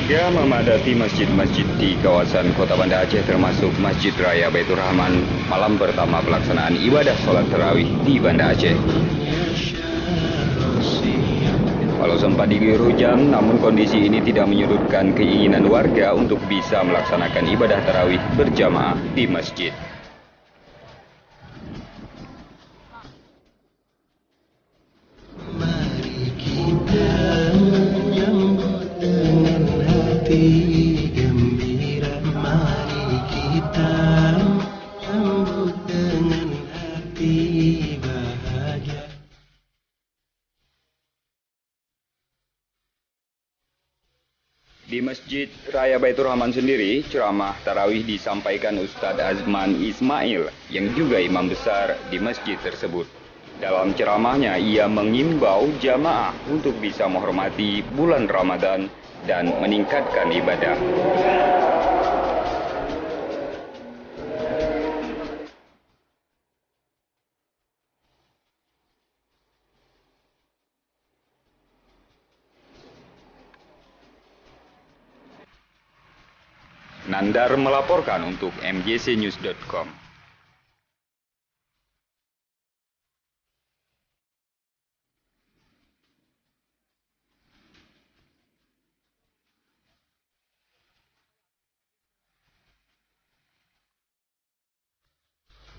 Warga memadati masjid-masjid di kawasan Kota Banda Aceh termasuk Masjid Raya Baitur Rahman malam pertama pelaksanaan ibadah sholat tarawih di Banda Aceh. Walau sempat diguyur hujan, namun kondisi ini tidak menyurutkan keinginan warga untuk bisa melaksanakan ibadah tarawih berjamaah di masjid. Mari kita menyambut dengan hati gembira. Mari kita menyambut dengan hati bahagia. Di Masjid Raya Baitur Rahman sendiri, ceramah tarawih disampaikan Ustadz Azman Ismail yang juga imam besar di masjid tersebut. Dalam ceramahnya, ia mengimbau jamaah untuk bisa menghormati bulan Ramadan dan meningkatkan ibadah. Nandar melaporkan untuk mjcnews.com.